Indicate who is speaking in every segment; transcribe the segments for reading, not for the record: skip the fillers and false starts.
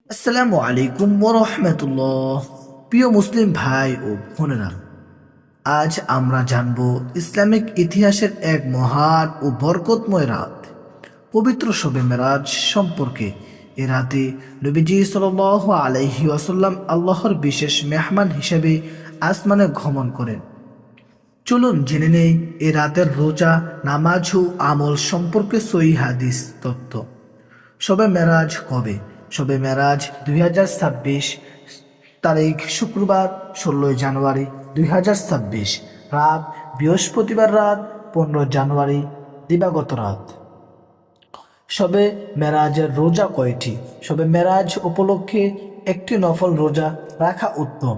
Speaker 1: আসসালামু আলাইকুম ওরহমতুল্লাহ। প্রিয় মুসলিম ভাই ও বোনেরা, আজ আমরা জানব ইসলামিক ইতিহাসের এক মহান ও বরকতময় রাত, পবিত্র শবে মেরাজ সম্পর্কে। এ রাতে নবীজি সাল্লাল্লাহু আলাইহি ওয়াসাল্লাম আল্লাহর বিশেষ মেহমান হিসেবে আসমানে গমন করেন। চলুন জেনে নেই এ রাতের রোজা, নামাজ ও আমল সম্পর্কে সহিহ হাদিস তথ্য। শবে মেরাজ কবে? শবে মেরাজ 2026 তারিখ শুক্রবার 16 জানুয়ারি 2026, রাত বৃহস্পতিবার, রাত 15 জানুয়ারি, দিবাগত রাত। শবে মেরাজের রোজা কয়টি? শবে মেরাজ উপলক্ষে একটি নফল রোজা রাখা উত্তম।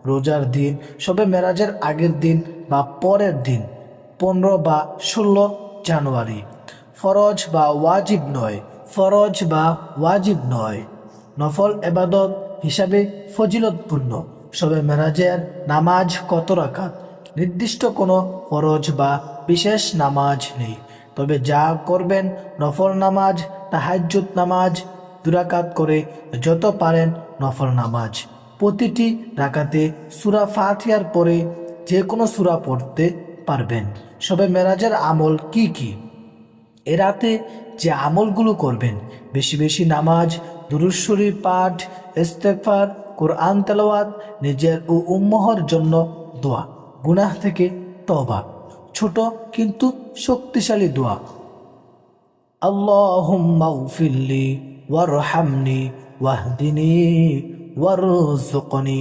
Speaker 1: রোজার দিন শবে মেরাজের আগের দিন বা পরের দিন, 15 বা 16 জানুয়ারি। ফরজ বা ওয়াজিব নয়। ফরজ বা ওয়াজিব নয়, নফল এবাদত হিসাবে ফজিলতপূর্ণ। শবে মেরাজের নামাজ কত রাকাত? নির্দিষ্ট কোনো ফরজ বা বিশেষ নামাজ নেই, তবে যা করবেন নফল নামাজ, তাহাজ্জুদ নামাজ 2 রাকাত করে, যত পারেন নফল নামাজ। প্রতিটি রাকাতে সূরা ফাতিহার পরে যে কোনো সূরা পড়তে পারবেন। শবে মেরাজের আমল কি কি? এ রাতে যে আমলগুলো করবেন: বেশি বেশি নামাজ, দুরূদ শরীফ পাঠ, ইস্তেগফার, কোরআন তেলাওয়াত, নিজের ও উম্মহর জন্য দোয়া, গুনাহ থেকে তওবা। ছোট কিন্তু শক্তিশালী দোয়া: আল্লাহুম্মা গফিরলি ওয়ারহামনি ওয়াহদিনি ওয়ারযুকনি।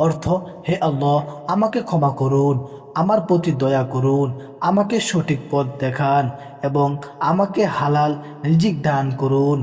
Speaker 1: অর্থ: হে আল্লাহ, আমাকে ক্ষমা করুন, আমার প্রতি দয়া করুন, আমাকে সঠিক পথ দেখান এবং আমাকে হালাল রিজিক দান করুন।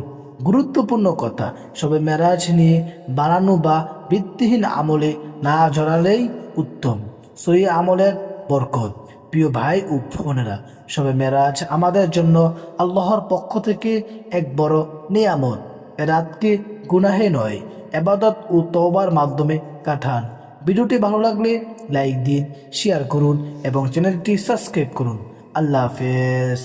Speaker 1: গুরুত্বপূর্ণ কথা: শবে মেরাজ নিয়ে বানানো বা ভিত্তিহীন আমলে না জড়ালেই উত্তম। সহিহ আমলের বরকত। প্রিয় ভাই ও বোনেরা, শবে মেরাজ আমাদের জন্য আল্লাহর পক্ষ থেকে এক বড় নিয়ামত। এ রাতকে গুনাহে নয়, ইবাদত ও তওবার মাধ্যমে কাটান। ভিডিওটি ভালো লাগলে লাইক দিন, শেয়ার করুন এবং চ্যানেলটি সাবস্ক্রাইব করুন। আল্লাহ হাফেজ।